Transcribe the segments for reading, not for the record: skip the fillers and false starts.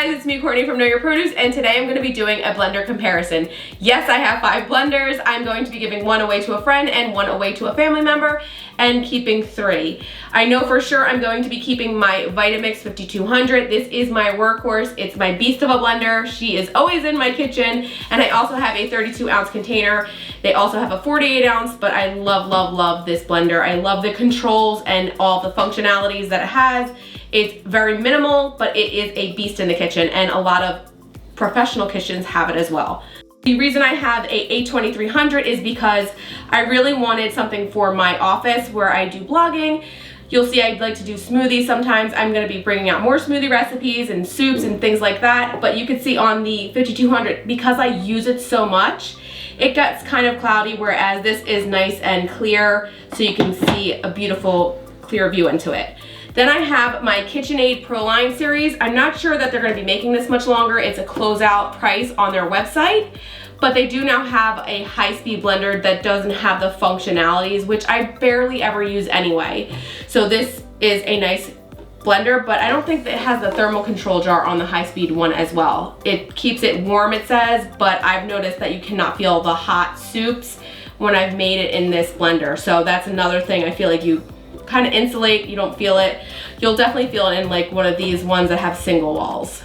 guys, it's me, Courtney from Know Your Produce, and today I'm going to be doing a blender comparison. Yes, I have 5 blenders. I'm going to be giving 1 away to a friend and 1 away to a family member and keeping 3. I know for sure I'm going to be keeping my Vitamix 5200. This is my workhorse. It's my beast of a blender. She is always in my kitchen, and I also have a 32-ounce container. They also have a 48-ounce, but I love this blender. I love the controls and all the functionalities that it has. It's very minimal, but it is a beast in the kitchen, and a lot of professional kitchens have it as well. The reason I have a A2300 is because I really wanted something for my office where I do blogging. You'll see I like to do smoothies sometimes. I'm gonna be bringing out more smoothie recipes and soups and things like that, but you can see on the 5200, because I use it so much, it gets kind of cloudy, whereas this is nice and clear, so you can see a beautiful, clear view into it. Then I have my KitchenAid Pro Line series. I'm not sure that they're gonna be making this much longer. It's a closeout price on their website, but they do now have a high-speed blender that doesn't have the functionalities, which I barely ever use anyway. So this is a nice blender, but I don't think that it has the thermal control jar on the high-speed one as well. It keeps it warm, it says, but I've noticed that you cannot feel the hot soups when I've made it in this blender. So that's another thing. I feel like you kind of insulate, you don't feel it. You'll definitely feel it in like one of these ones that have single walls.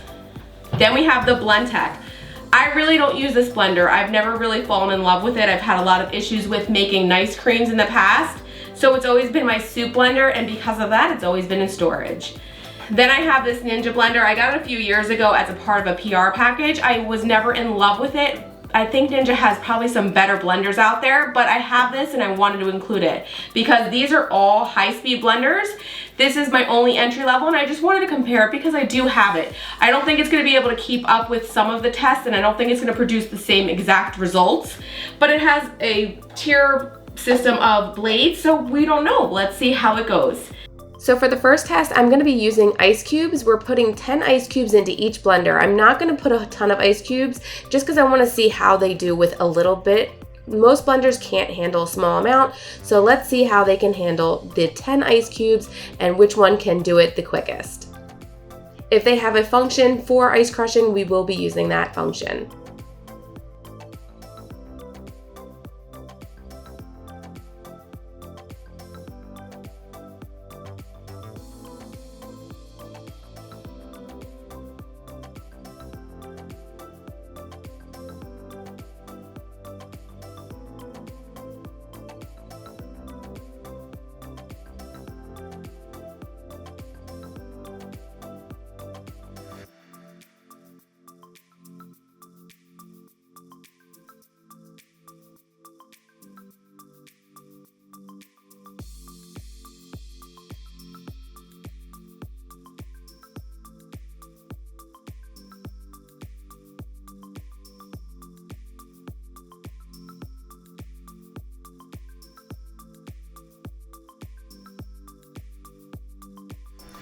Then we have the Blendtec. I really don't use this blender. I've never really fallen in love with it. I've had a lot of issues with making nice creams in the past, so it's always been my soup blender, and because of that, it's always been in storage. Then I have this Ninja blender. I got it a few years ago as a part of a PR package. I was never in love with it. I think Ninja has probably some better blenders out there, but I have this and I wanted to include it because these are all high-speed blenders. This is my only entry level, and I just wanted to compare it because I do have it. I don't think it's going to be able to keep up with some of the tests, and I don't think it's going to produce the same exact results, but it has a tier system of blades, so we don't know. Let's see how it goes. So for the first test, I'm going to be using ice cubes. We're putting 10 ice cubes into each blender. I'm not going to put a ton of ice cubes just because I want to see how they do with a little bit. Most blenders can't handle a small amount, so let's see how they can handle the 10 ice cubes and which one can do it the quickest. If they have a function for ice crushing, we will be using that function.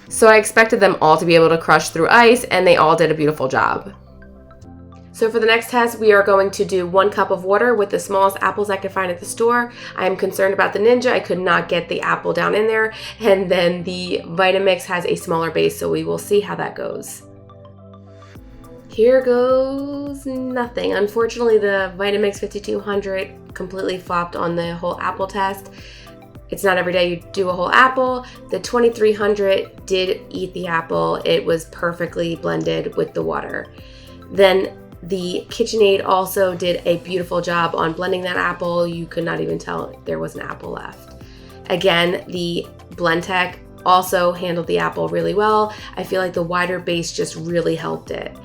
So I expected them all to be able to crush through ice, and they all did a beautiful job. So for the next test, we are going to do 1 cup of water with the smallest apples I could find at the store. I am concerned about the Ninja. I could not get the apple down in there. And then the Vitamix has a smaller base, so we will see how that goes. Here goes nothing. Unfortunately, the Vitamix 5200 completely flopped on the whole apple test. It's not every day you do a whole apple. The 2300 did eat the apple. It was perfectly blended with the water. Then the KitchenAid also did a beautiful job on blending that apple. You could not even tell there was an apple left. Again, the Blendtec also handled the apple really well. I feel like the wider base just really helped it.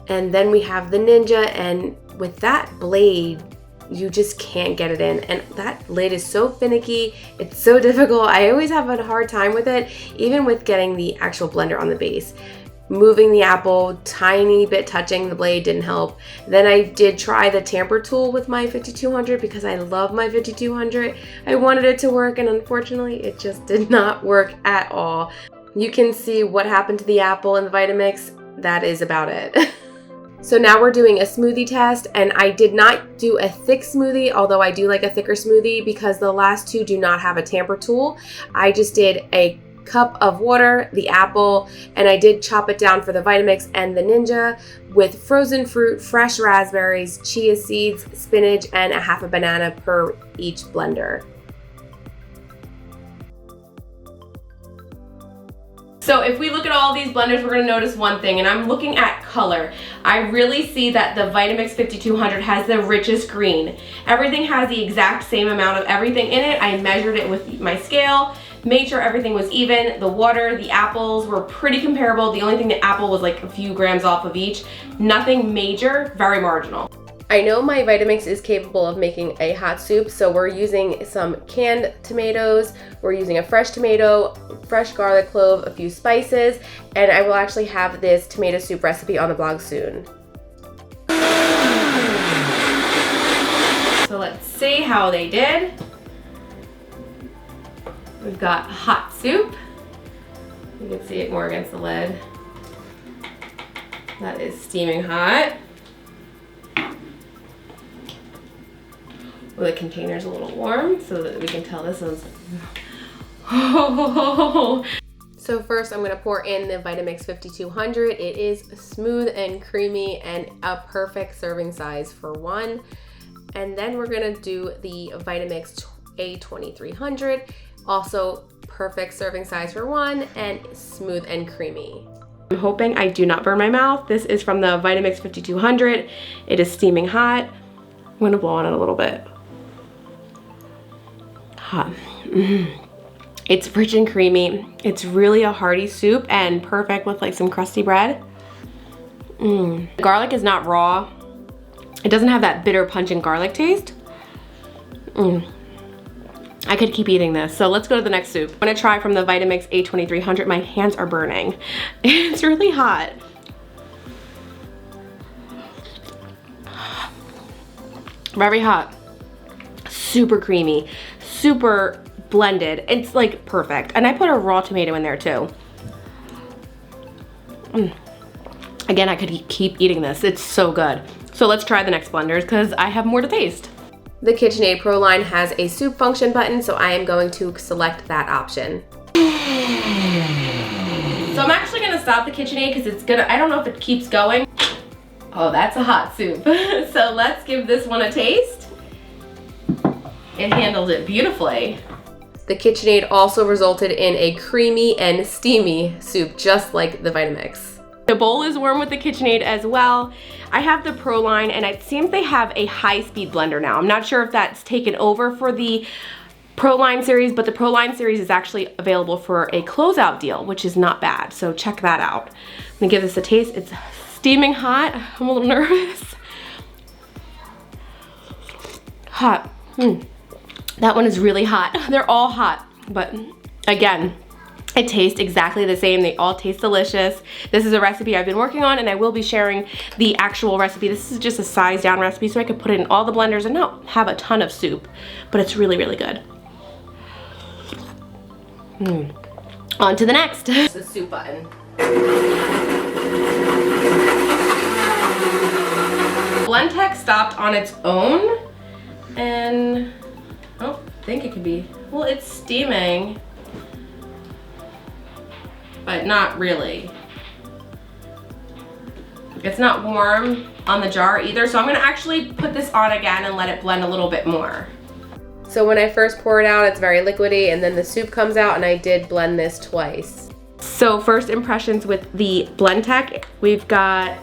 And then we have the Ninja, and with that blade, you just can't get it in, and that lid is so finicky. It's so difficult. I always have a hard time with it, even with getting the actual blender on the base. Moving the apple, tiny bit touching the blade didn't help. Then I did try the tamper tool with my 5200 because I love my 5200. I wanted it to work, and unfortunately it just did not work at all. You can see what happened to the apple in the Vitamix. That is about it. So now we're doing a smoothie test, and I did not do a thick smoothie, although I do like a thicker smoothie because the last two do not have a tamper tool. I just did a cup of water, the apple, and I did chop it down for the Vitamix and the Ninja with frozen fruit, fresh raspberries, chia seeds, spinach, and a half a banana per each blender. So if we look at all these blenders, we're gonna notice one thing, and I'm looking at color. I really see that the Vitamix 5200 has the richest green. Everything has the exact same amount of everything in it. I measured it with my scale, made sure everything was even. The water, the apples were pretty comparable. The only thing, the apple was like a few grams off of each. Nothing major, very marginal. I know my Vitamix is capable of making a hot soup, so we're using some canned tomatoes, we're using a fresh tomato, fresh garlic clove, a few spices, and I will actually have this tomato soup recipe on the blog soon. So let's see how they did. We've got hot soup. You can see it more against the lid. That is steaming hot. Well, the container's a little warm so that we can tell this one's So first I'm gonna pour in the Vitamix 5200. It is smooth and creamy and a perfect serving size for one. And then we're gonna do the Vitamix A2300, also perfect serving size for one and smooth and creamy. I'm hoping I do not burn my mouth. This is from the Vitamix 5200. It is steaming hot. I'm gonna blow on it a little bit. Hot. It's rich and creamy. It's really a hearty soup and perfect with like some crusty bread. The garlic is not raw. It doesn't have that bitter pungent garlic taste. I could keep eating this. So let's go to the next soup. I'm gonna try from the Vitamix A2300. My hands are burning. It's really hot. Very hot. Super creamy, super blended. It's like perfect. And I put a raw tomato in there too. Again, I could keep eating this. It's so good. So let's try the next blenders because I have more to taste. The KitchenAid Pro line has a soup function button, so I am going to select that option. So I'm actually gonna stop the KitchenAid because it's gonna, I don't know if it keeps going. Oh, that's a hot soup. So let's give this one a taste. It handled it beautifully. The KitchenAid also resulted in a creamy and steamy soup, just like the Vitamix. The bowl is warm with the KitchenAid as well. I have the Pro line, and it seems they have a high-speed blender now. I'm not sure if that's taken over for the Pro line series, but the Pro line series is actually available for a closeout deal, which is not bad, so check that out. I'm gonna give this a taste. It's steaming hot. I'm a little nervous. Hot. That one is really hot. They're all hot, but again, it tastes exactly the same. They all taste delicious. This is a recipe I've been working on, and I will be sharing the actual recipe. This is just a size down recipe, so I could put it in all the blenders and not have a ton of soup, but it's really, really good. On to the next. The soup button. Blendtec stopped on its own, and I don't think it could be. Well, it's steaming, but not really. It's not warm on the jar either, so I'm gonna actually put this on again and let it blend a little bit more. So when I first pour it out, it's very liquidy, and then the soup comes out, and I did blend this twice. So first impressions with the Blendtec, we've got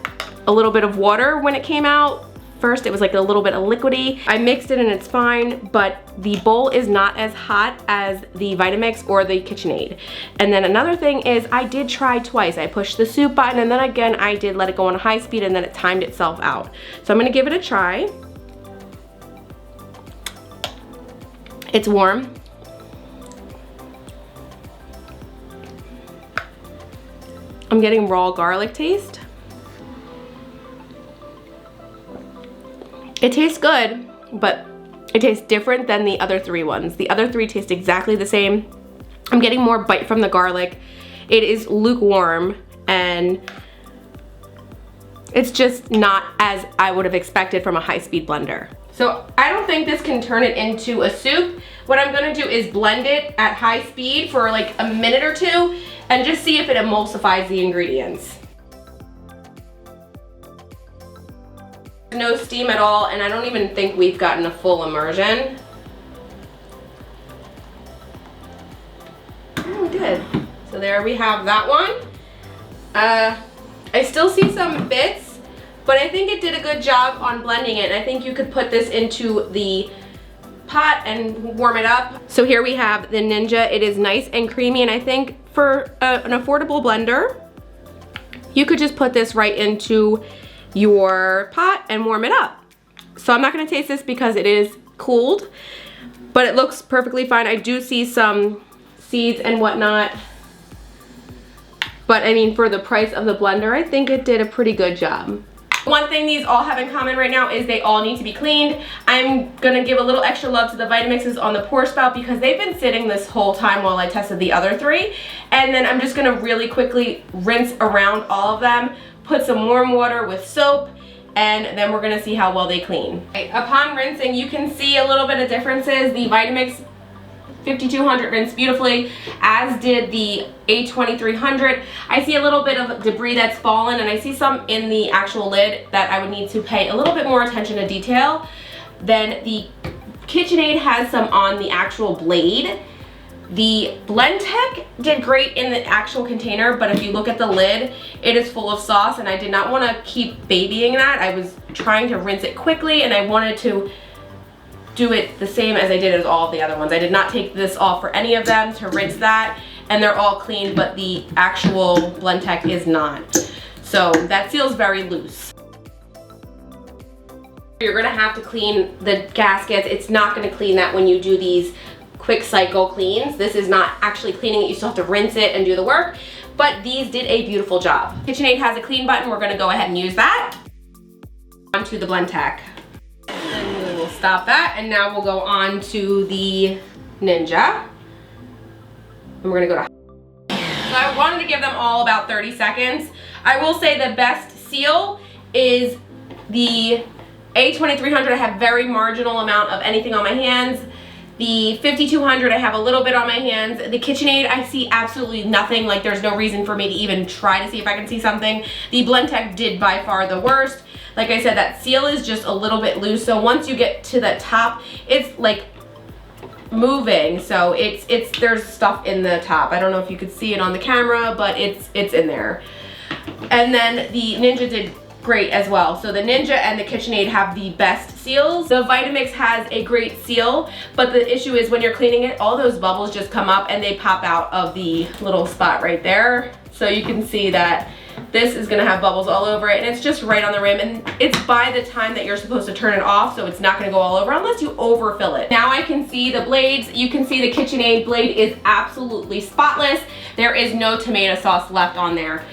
a little bit of water when it came out. First, it was like a little bit of liquidy. I mixed it and it's fine, but the bowl is not as hot as the Vitamix or the KitchenAid. And then another thing is I did try twice. I pushed the soup button, and then again, I did let it go on high speed, and then it timed itself out. So I'm gonna give it a try. It's warm. I'm getting raw garlic taste. It tastes good, but it tastes different than the other three ones. The other three taste exactly the same. I'm getting more bite from the garlic. It is lukewarm, and it's just not as I would have expected from a high-speed blender. So I don't think this can turn it into a soup, What I'm gonna do is blend it at high speed for like a minute or two and just see if it emulsifies the ingredients. No steam at all, and I don't even think we've gotten a full immersion. Oh, we did. So there we have that one. I still see some bits, but I think it did a good job on blending it. And I think you could put this into the pot and warm it up. So here we have the Ninja. It is nice and creamy, and I think for an affordable blender, you could just put this right into your pot and warm it up. So I'm not gonna taste this because it is cooled, but it looks perfectly fine. I do see some seeds and whatnot, but I mean, for the price of the blender, I think it did a pretty good job. One thing these all have in common right now is they all need to be cleaned. I'm gonna give a little extra love to the Vitamixes on the pour spout because they've been sitting this whole time while I tested the other three. And then I'm just gonna really quickly rinse around all of them, put some warm water with soap, and then we're gonna see how well they clean. Okay, upon rinsing, you can see a little bit of differences. The Vitamix 5200 rinsed beautifully, as did the A2300. I see a little bit of debris that's fallen, and I see some in the actual lid that I would need to pay a little bit more attention to detail. Then the KitchenAid has some on the actual blade. The Blendtec did great in the actual container, but if you look at the lid, it is full of sauce, and I did not want to keep babying that. I was trying to rinse it quickly, and I wanted to do it the same as I did as all of the other ones. I did not take this off for any of them to rinse that, and they're all clean, but the actual Blendtec is not. So that feels very loose. You're gonna have to clean the gaskets. It's not gonna clean that when you do these quick cycle cleans. This is not actually cleaning it. You still have to rinse it and do the work, but these did a beautiful job. KitchenAid has a clean button. We're gonna go ahead and use that. Onto the Blendtec. And we will stop that, and now we'll go on to the Ninja. And we're gonna go to. So I wanted to give them all about 30 seconds. I will say the best seal is the A2300. I have very marginal amount of anything on my hands. The 5200, I have a little bit on my hands. The KitchenAid, I see absolutely nothing. Like, there's no reason for me to even try to see if I can see something. The Blendtec did by far the worst. Like I said, that seal is just a little bit loose. So once you get to the top, it's like moving. So there's stuff in the top. I don't know if you could see it on the camera, but it's in there. And then the Ninja did great as well. So the Ninja and the KitchenAid have the best seals. The Vitamix has a great seal, but the issue is when you're cleaning it, all those bubbles just come up and they pop out of the little spot right there. So you can see that this is gonna have bubbles all over it, and it's just right on the rim, and it's by the time that you're supposed to turn it off, so it's not gonna go all over unless you overfill it. Now I can see the blades. You can see the KitchenAid blade is absolutely spotless. There is no tomato sauce left on there.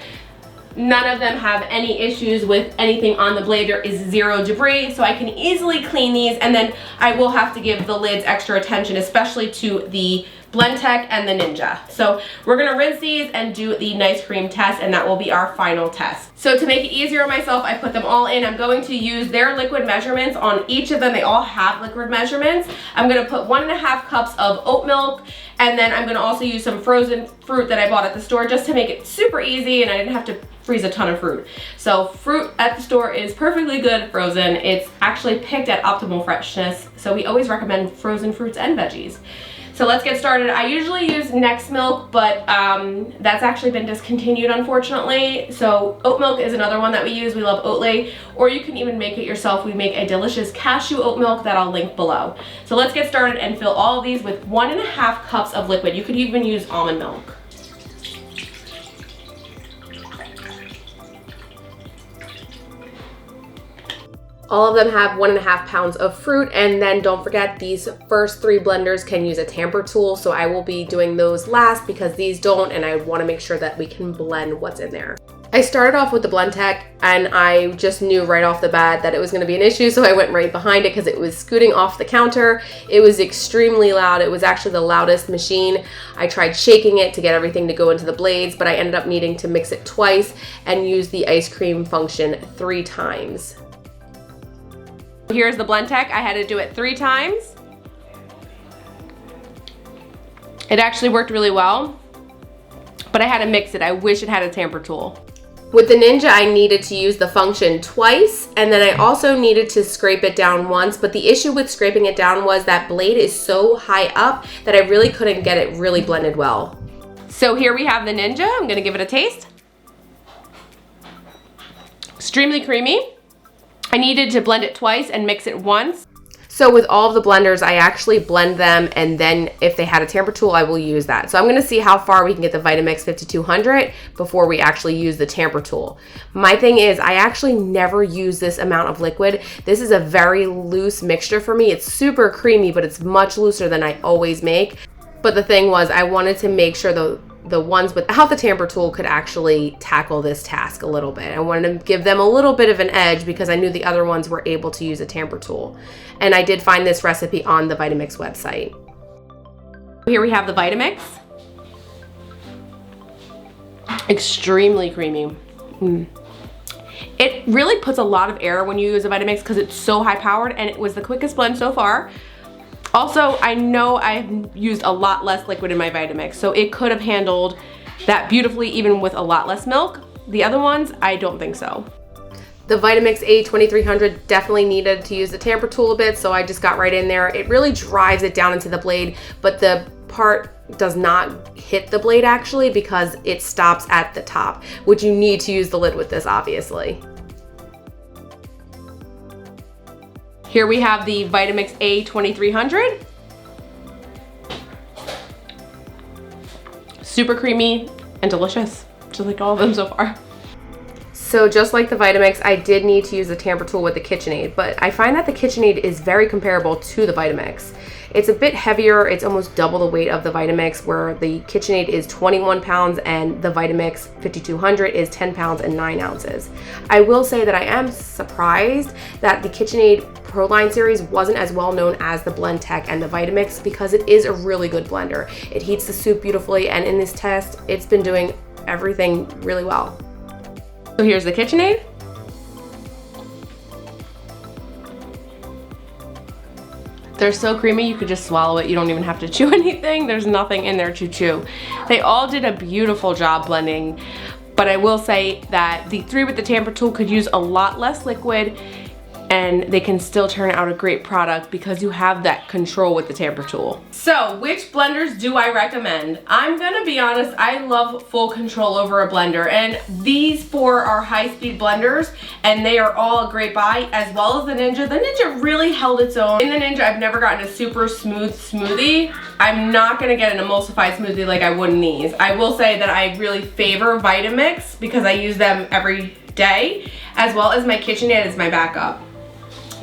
None of them have any issues with anything on the blade. There is zero debris, so I can easily clean these, and then I will have to give the lids extra attention, especially to the Blendtec and the Ninja. So we're gonna rinse these and do the nice cream test, and that will be our final test. So to make it easier on myself, I put them all in. I'm going to use their liquid measurements on each of them. They all have liquid measurements. I'm gonna put 1.5 cups of oat milk, and then I'm gonna also use some frozen fruit that I bought at the store just to make it super easy, and I didn't have to freeze a ton of fruit. So fruit at the store is perfectly good frozen. It's actually picked at optimal freshness, so we always recommend frozen fruits and veggies. So let's get started. I usually use Next Milk, but that's actually been discontinued, unfortunately. So oat milk is another one that we use. We love Oatly, or you can even make it yourself. We make a delicious cashew oat milk that I'll link below. So let's get started and fill all of these with 1.5 cups of liquid. You could even use almond milk. All of them have 1.5 pounds of fruit, and then don't forget these first 3 blenders can use a tamper tool, so I will be doing those last because these don't, and I want to make sure that we can blend what's in there. I started off with the Blendtec, and I just knew right off the bat that it was going to be an issue, so I went right behind it because it was scooting off the counter. It was extremely loud. It was actually the loudest machine. I tried shaking it to get everything to go into the blades, but I ended up needing to mix it twice and use the ice cream function 3 times. Here's the Blendtec. I had to do it 3 times. It actually worked really well, but I had to mix it. I wish it had a tamper tool. With the Ninja, I needed to use the function twice, and then I also needed to scrape it down once, but the issue with scraping it down was that blade is so high up that I really couldn't get it really blended well. So here we have the Ninja. I'm gonna give it a taste. Extremely creamy. I needed to blend it twice and mix it once. So with all of the blenders, I actually blend them, and then if they had a tamper tool, I will use that. So I'm gonna see how far we can get the Vitamix 5200 before we actually use the tamper tool. My thing is, I actually never use this amount of liquid. This is a very loose mixture for me. It's super creamy, but it's much looser than I always make. But the thing was, I wanted to make sure the ones without the tamper tool could actually tackle this task a little bit. I wanted to give them a little bit of an edge because I knew the other ones were able to use a tamper tool. And I did find this recipe on the Vitamix website. Here we have the Vitamix. Extremely creamy. It really puts a lot of air when you use a Vitamix because it's so high powered, and it was the quickest blend so far. Also, I know I've used a lot less liquid in my Vitamix, so it could have handled that beautifully even with a lot less milk. The other ones, I don't think so. The Vitamix A2300 definitely needed to use the tamper tool a bit, so I just got right in there. It really drives it down into the blade, but the part does not hit the blade actually because it stops at the top, which you need to use the lid with this, obviously. Here we have the Vitamix A2300. Super creamy and delicious, just like all of them so far. So just like the Vitamix, I did need to use the tamper tool with the KitchenAid, but I find that the KitchenAid is very comparable to the Vitamix. It's a bit heavier, it's almost double the weight of the Vitamix, where the KitchenAid is 21 pounds and the Vitamix 5200 is 10 pounds and 9 ounces. I will say that I am surprised that the KitchenAid Pro Line series wasn't as well known as the Blendtec and the Vitamix because it is a really good blender. It heats the soup beautifully, and in this test, it's been doing everything really well. So here's the KitchenAid. They're so creamy you could just swallow it. You don't even have to chew anything. There's nothing in there to chew. They all did a beautiful job blending, but I will say that the three with the tamper tool could use a lot less liquid, and they can still turn out a great product because you have that control with the tamper tool. So which blenders do I recommend? I'm gonna be honest, I love full control over a blender, and these four are high-speed blenders, and they are all a great buy, as well as the Ninja. The Ninja really held its own. In the Ninja, I've never gotten a super smooth smoothie. I'm not gonna get an emulsified smoothie like I would in these. I will say that I really favor Vitamix because I use them every day, as well as my KitchenAid as my backup.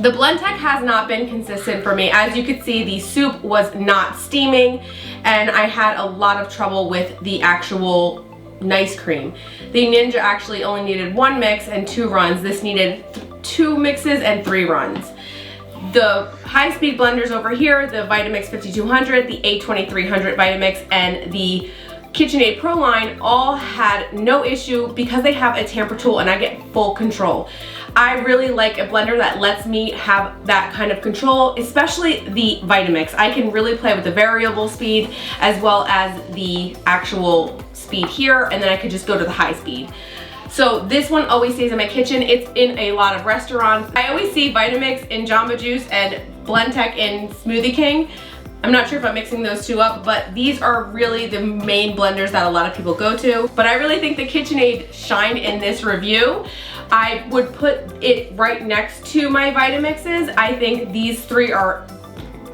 The Blendtec has not been consistent for me. As you could see, the soup was not steaming, and I had a lot of trouble with the actual nice cream. The Ninja actually only needed one mix and 2 runs. This needed 2 mixes and 3 runs. The high-speed blenders over here, the Vitamix 5200, the A2300 Vitamix, and the KitchenAid Pro Line all had no issue because they have a tamper tool and I get full control. I really like a blender that lets me have that kind of control, especially the Vitamix. I can really play with the variable speed as well as the actual speed here, and then I could just go to the high speed. So this one always stays in my kitchen. It's in a lot of restaurants. I always see Vitamix in Jamba Juice and Blendtec in Smoothie King. I'm not sure if I'm mixing those two up, but these are really the main blenders that a lot of people go to. But I really think the KitchenAid shined in this review. I would put it right next to my Vitamixes. I think these three are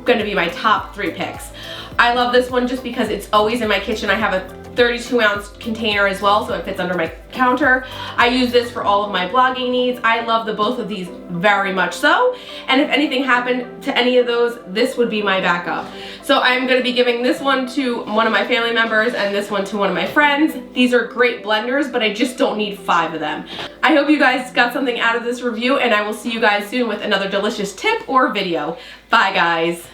gonna be my top 3 picks. I love this one just because it's always in my kitchen. I have a 32-ounce container as well, so it fits under my counter. I use this for all of my blogging needs. I love the both of these very much so, and if anything happened to any of those, this would be my backup. So I'm going to be giving this one to one of my family members and this one to one of my friends. These are great blenders, but I just don't need 5 of them. I hope you guys got something out of this review, and I will see you guys soon with another delicious tip or video. Bye guys.